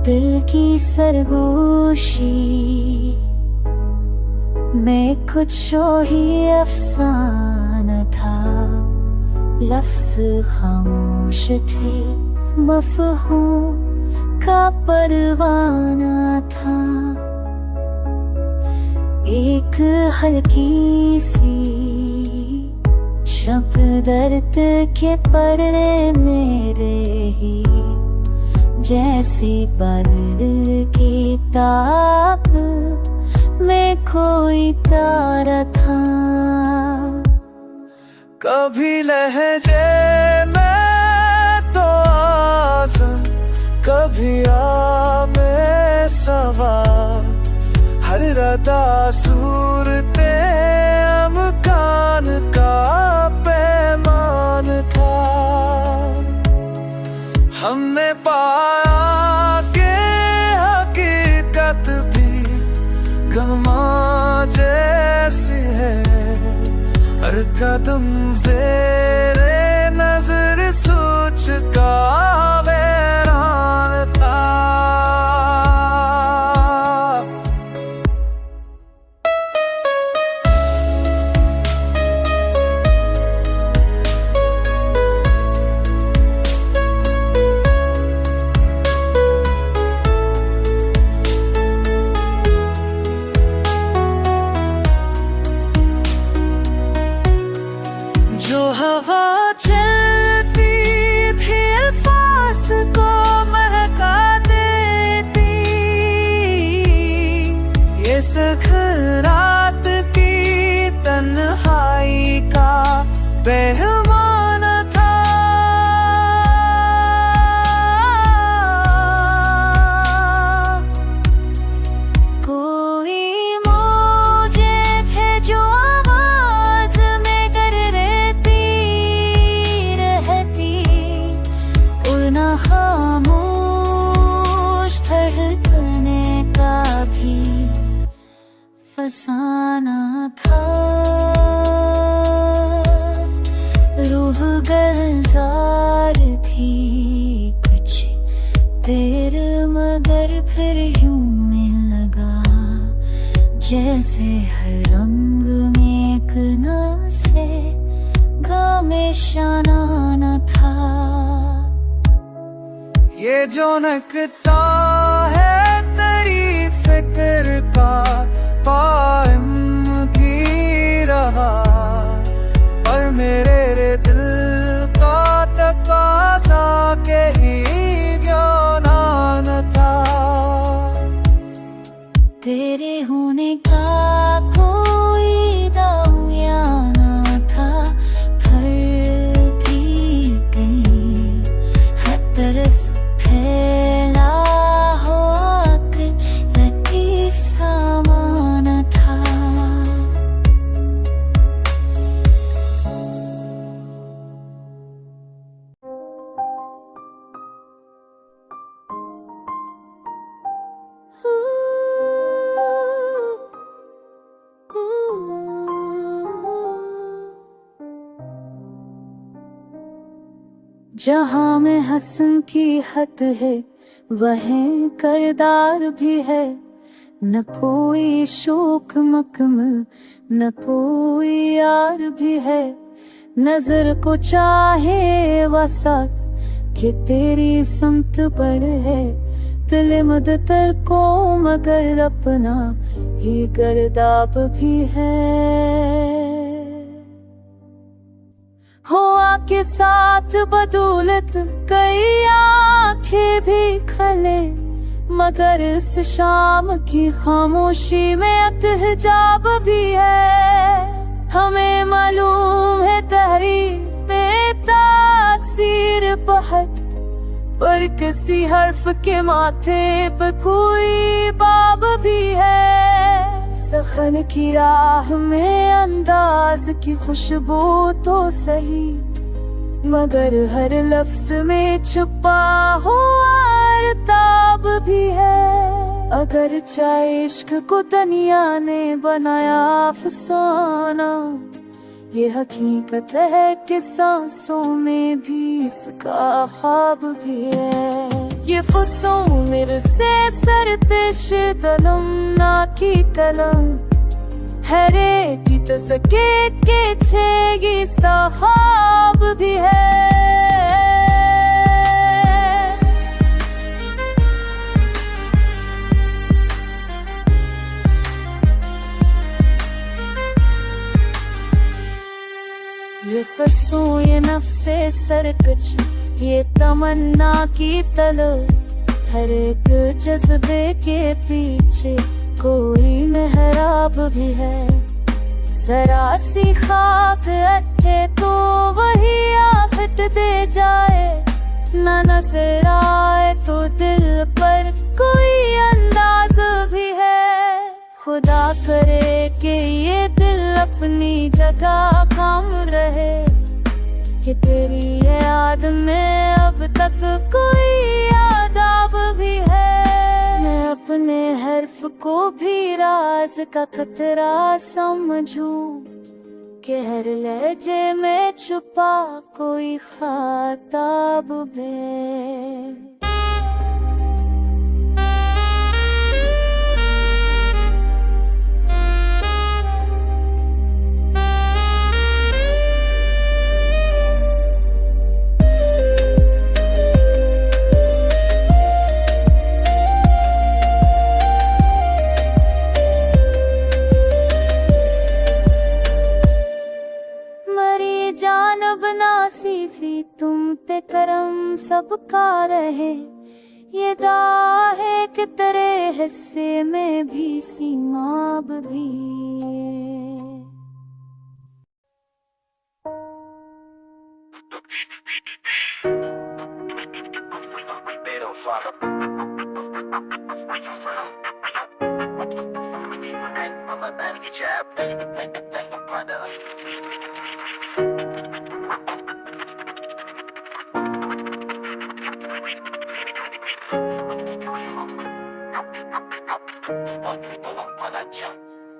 दिल की सरगोशी में कुछ ही अफसाना था। लफ्ज़ खामोश थे, मफ़हूम का परवाना था। एक हल्की सी शब दर्द के परे मेरे ही जैसे बादल की ताब में कोई तारा था। कभी लहजे में तो आज़म, कभी आमे सवार, हर रदा सूरते अमकान का पैमान था। हमने पाया कि हकीकत भी गमा जैसी है, हर कदम ज़ेरे नजर सोच का वैरान था। जो हवा चलती भी अल्फाज को महका देती, ये सखरात की तन्हाई का पैमाना था। कोई मौजे थे जो आवाज में कर रहती रहती, उड़ना खामोश धड़कने का भी फसाना था। रूह गुलजार थी कुछ देर, मगर फिर यूं में लगा जैसे हर रंग में एक ना से गामे शाना था। ये जो नकता है तेरी फिक्र का कायम भी रहा, पर मेरे दिल का तकाज़ा के ही यूनान था। तेरे होने का कोई दाया ना था, फिर भी कहीं हर तरफ फैला हो लतीफ सामान था। जहाँ में हसन की हद है, वहीं करदार भी है। न कोई शौक मकमल, न कोई यार भी है। नजर को चाहे वसात कि तेरी समत बढ़े, दिल मदतर को मगर अपना ही गर्दाब भी है। हो आके साथ बदौलत कई आंखें भी खले, मगर इस शाम की खामोशी में अतहजाब भी है। हमें मालूम है तहरीर में तासीर बहुत, पर किसी हर्फ के माथे पर कोई बाब भी है। सखन की राह में अंदाज की खुशबू तो सही, मगर हर लफ्ज में छुपा हुआ ताब भी है। अगर चाहे इश्क को दुनिया ने बनाया अफसाना, ये हकीकत है कि सांसों में भी इसका ख्वाब भी है। የፍጹም ርዕሰ ተለምና ኪተለም हरेक सके के छेगी सहाब भी है ये फसों ये नफ्से सरकच ये तमन्ना की तलब हर एक जज्बे के पीछे कोई मेहराब भी है जरा सी खाक अट्ठे तो वही आफत दे जाए ना नजर आए तो दिल पर कोई अंदाज भी है खुदा करे कि ये दिल अपनी जगह काम रहे कि तेरी याद में अब तक कोई आदाब भी है मैं अपने हर्फ को भी राज का खतरा समझूं कि हर लहजे में छुपा कोई खाताब है जान बना सीफी तुम ते करम सबका रहे ये दाह है कि तेरे हिस्से में भी सीमाब भी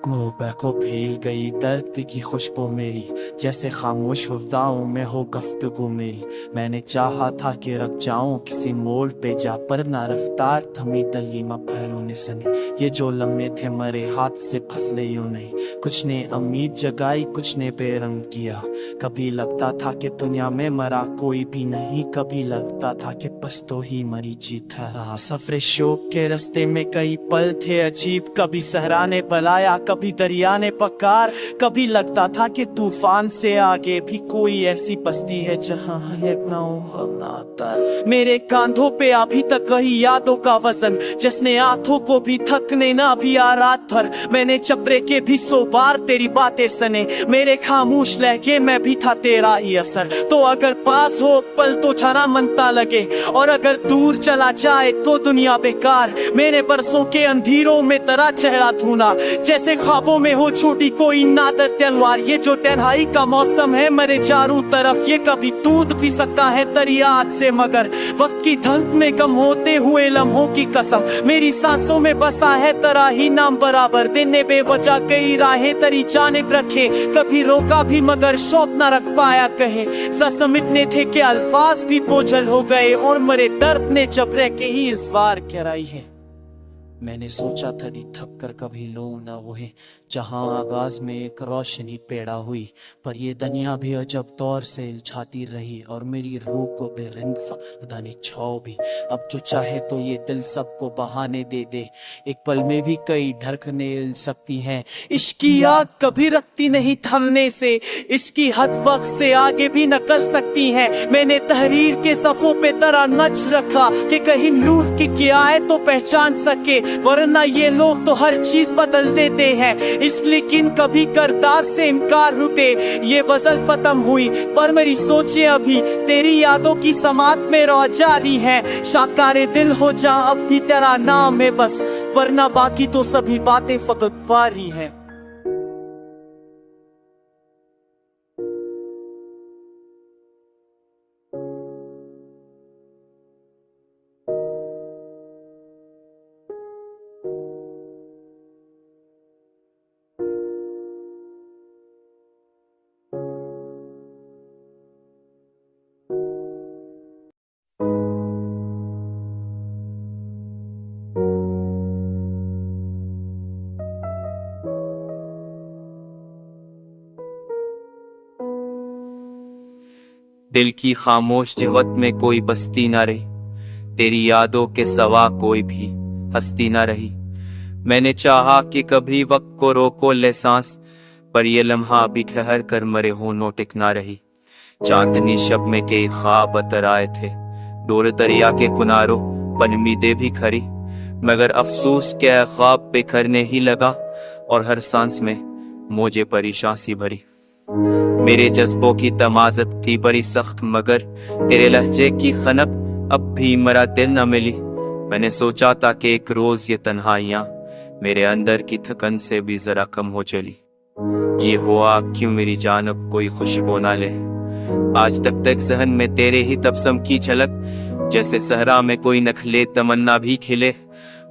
मुँह को भील गई दर्द की खुशबू मेरी जैसे खामोश वफ़दाओं में हो गुफ्तगू मेरी मैंने चाहा था कि रख जाऊं किसी मोड़ पे जा पर ना रफ्तार थमी तलीमा पैरों ने सनी ये जो लम्हे थे मरे हाथ से फसले यूं नहीं कुछ ने उम्मीद जगाई कुछ ने बेरंग किया कभी लगता था कि दुनिया में मरा कोई भी नहीं कभी लगता था कि बस तो ही मरी जीत रहा सफरे शोक के रास्ते में कई पल थे अजीब कभी सहरा ने बुलाया कभी दरिया ने पकार कभी लगता था कि तूफान से आगे भी कोई ऐसी बस्ती है जहाँ मेरे कांधों पे अभी तक वही यादों का वजन जिसने आंखों को भी थकने ना भी आ रात भर मैंने चपरे के भी 100 बार तेरी बातें सने मेरे खामोश लहके में भी था तेरा ही असर तो अगर पास हो पल तो छना मनता लगे और अगर दूर चला जाए तो दुनिया बेकार मेरे बरसों के अंधेरों में तेरा चेहरा धुना जैसे ख्वाबों में हो छोटी कोई नादर तलवार ये जो तन्हाई का मौसम है मेरे चारों तरफ ये कभी टूट भी सकता है तेरी याद से मगर वक्त की धड़क में कम होते हुए लम्हों की कसम मेरी सांसों में बसा है तेरा ही नाम बराबर दिन ने बेवजह कई राहें तेरी जानिब रखे कभी रोका भी मगर शौक न रख पाया कहे समिटने थे कि अल्फाज भी बोझल हो गए और मेरे दर्द ने जब रह के ही इस बार कराई है मैंने सोचा था दी थक कर कभी लो न वहे जहाँ आगाज में एक रोशनी पैदा हुई पर ये दुनिया भी अजब तौर से इलझाती रही और मेरी रूह को बेरंग फदानी छाव भी अब जो चाहे तो ये दिल सबको बहाने दे दे एक पल में भी कई धड़कने हिल सकती हैं इसकी आग कभी रखती नहीं थमने से इसकी हद वक्त से आगे भी निकल सकती है मैंने तहरीर के सफों पे तरह नच रखा कि कहीं लूट के किया है तो पहचान सके वरना ये लोग तो हर चीज बदल देते हैं इस लेकिन कभी करतार से इनकार होते ये गजल खत्म हुई पर मेरी सोचें अभी तेरी यादों की समात में रह जारी है शाकारे दिल हो जा अब भी तेरा नाम है बस वरना बाकी तो सभी बातें फकत पारी हैं दिल की खामोश जगत में कोई बस्ती ना रही, तेरी यादों के सवा कोई भी हस्ती ना रही। मैंने चाहा कि कभी वक्त को रोको ले सांस, पर ये लम्हा भी ठहर कर मरे होनों टिक ना रही। चांदनी शब में कई ख्वाब अतर आए थे, दूर दरिया के किनारों पर उम्मीदें भी खरी, मगर अफसोस के ख्वाब बिखरने ही लगा और हर सांस में मौजे परेशान सी भरी। मेरे जज्बों की तमाजत थी बड़ी सख्त, मगर तेरे लहजे की खनक अब भी मरा दिल न मिली। मैंने सोचा था कि एक रोज ये तन्हाइयां मेरे अंदर की थकन से भी जरा कम हो चली। ये हुआ क्यों मेरी जानब कोई खुशबू ना ले, आज तक जहन में तेरे ही तबसम की झलक, जैसे सहरा में कोई नखले तमन्ना भी खिले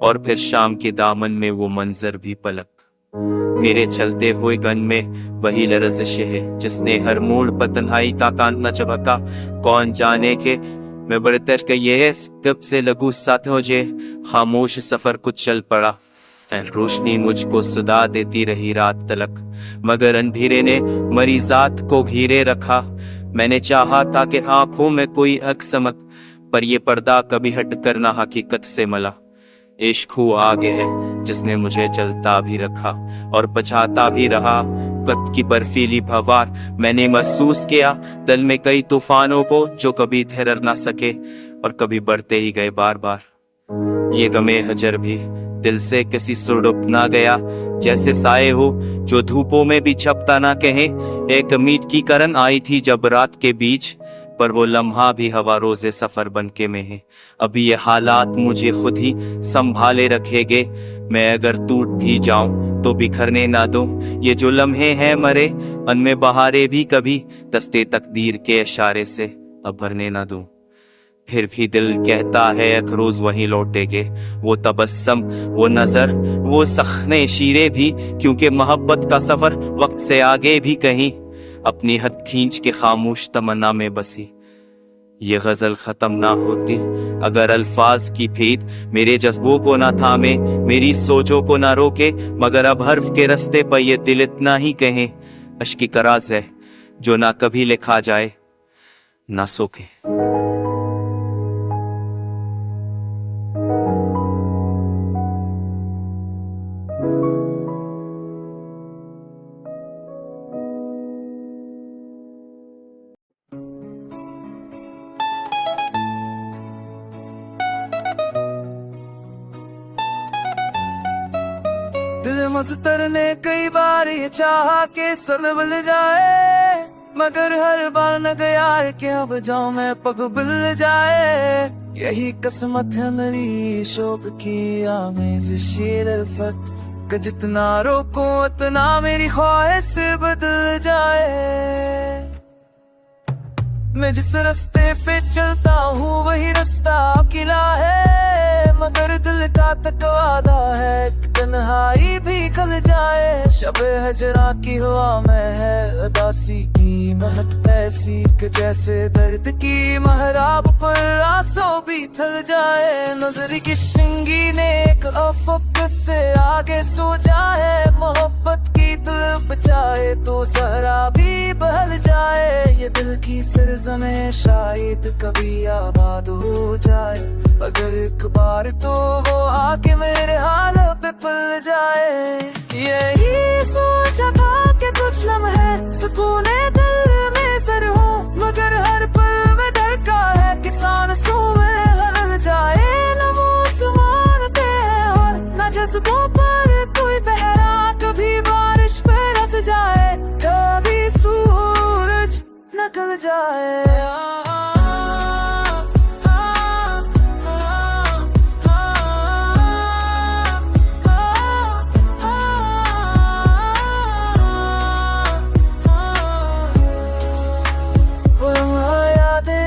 और फिर शाम के दामन में वो मंजर भी पलक। मेरे चलते हुए गन में वही लरज़िश है जिसने हर मोड़ पर तन्हाई का कान न चबका। कौन जाने के मैं बरतर के ये कब से लगू साथ मुझे, खामोश सफर कुछ चल पड़ा। रोशनी मुझको सुदा देती रही रात तलक, मगर अंधेरे ने मरी जात को घेरे रखा। मैंने चाहा था कि आंखों में कोई अक्समक, पर ये पर्दा कभी हट कर ना हकीकत से मला। इश्क हुआ आगे है जिसने मुझे जलता भी रखा और बचाता भी रहा। वक्त की बर्फीली भवार मैंने महसूस किया, दिल में कई तूफानों को जो कभी ठहर ना सके और कभी बढ़ते ही गए बार बार। ये गमे हजर भी दिल से किसी सुरडुब ना गया, जैसे साए हो जो धूपों में भी छपता ना कहे। एक उम्मीद की करन आई थी जब रात के बीच, पर वो लम्हा भी हवा रोजे सफर बनके में है। अभी ये हालात मुझे खुद ही संभाले रखेगे, मैं अगर टूट भी जाऊं तो बिखरने ना दूं। ये जो लम्हे हैं मरे उनमें बहारे भी कभी दस्ते तकदीर के इशारे से अब भरने ना दूं। फिर भी दिल कहता है एक रोज वहीं लौटेगे, वो तबस्सम, वो नजर, वो सखने शीरे भी, क्योंकि मोहब्बत का सफर वक्त से आगे भी कहीं अपनी हद खींच के खामोश तमन्ना में बसी। ये गजल खत्म ना होती अगर अल्फाज की भेद मेरे जज्बों को ना थामे, मेरी सोचों को ना रोके, मगर अब हर्फ के रस्ते पर ये दिल इतना ही कहे, अश्की कराज है जो ना कभी लिखा जाए ना सोके। दिल मस्तर ने कई बार ये चाहा के सलबल जाए, मगर हर बार न गया के अब जाऊं मैं पग बिल जाए। यही किस्मत है मेरी शौक की आमेज़ अल्फत, कि जितना रोको उतना मेरी ख्वाहिश बदल जाए। मैं जिस रास्ते पे चलता हूँ वही रास्ता अकेला है, मगर दिल का तकवादा है कि तन्हाई भी खल जाए। शबे हजरा की हवा में है उदासी की महक ऐसी, कि जैसे दर्द की महराब पर आंसू भी थल जाए। नजर की शिंगी ने एक अफक से आगे सोचा है, मोहब्बत की दिल बचाए तो सहरा भी बहल जाए। ये दिल की सरज़में शायद कभी आबाद हो जाए, अगर एक बार तो वो आके मेरे हाल पे पल जाए। यही सोचा था कि कुछ लम्हे सुकूने दिल में सर हो, मगर हर पल में डर का है कि सांसों में हल जाए। न मौसमान पे और न जज्बों पर कोई पहरा, कभी बारिश पे रस जाए, कभी सूरज निकल जाए।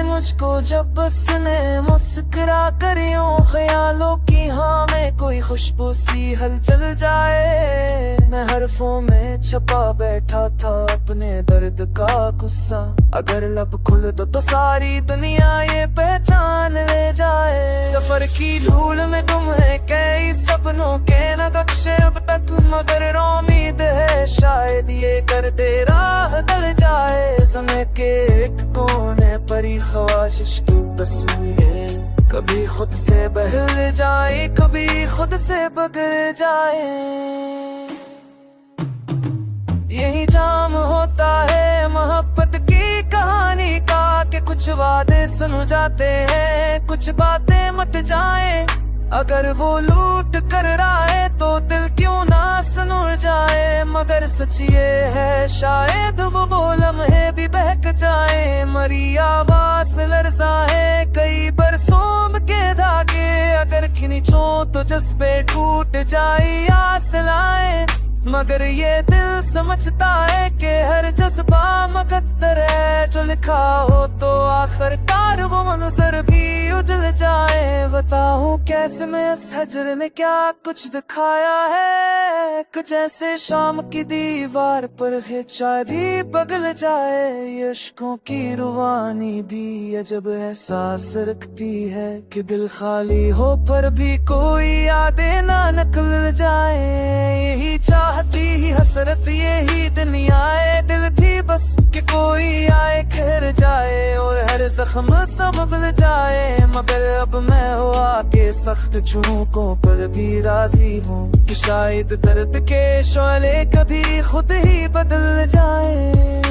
मुझको जब उसने मुस्कुरा कर यूं ख्यालों की हाँ में कोई खुशबू सी हलचल जाए। मैं हरफों में छपा बैठा था अपने दर्द का गुस्सा, अगर लब खुल तो सारी दुनिया ये पहचान ले जाए। सफर की धूल में गुम है कई सपनों के नक्शे अब तक, मगर उम्मीद है शायद ये कर दे राह डल जाए। समय के एक कोने पर ख्वाहिश की तस्वीरें कभी खुद से बहल जाए, कभी खुद से बगड़ जाए। यही जाम होता है मोहब्बत की कहानी का कि कुछ वादे सुन जाते हैं, कुछ बातें मट जाए। अगर वो लूट कर आए तो दिल क्यों ना सुन जाए। मगर सच ये है शायद वो लम्हे भी बहक जाए। मरी आवाज में लर्ज़ाएं कई बरसों के धागे, अगर खींचो तो जज्बे टूट जाए आस लाए। मगर ये दिल समझता है कि हर जज्बा मुकद्दर है। जो लिखा हो तो आखिरकार वो मंजर भी उजल जाए। बताऊं कैसे मैं इस हजर ने क्या कुछ दिखाया है, कि जैसे शाम की दीवार पर खिंचा भी बगल जाए। ये इश्कों की रुवानी भी अजब एहसास रखती है, कि दिल खाली हो पर भी कोई यादें ना निकल जाए। यही चाहती ही हसरत यही दुनिया है, दिल थी बस कि कोई आए खैर जाए और हर जख्म सब भूल जाए। मगर अब मैं हुआ के सख्त झोंकों पर भी राजी हूँ, कि शायद दर्द के शोले कभी खुद ही बदल जाए।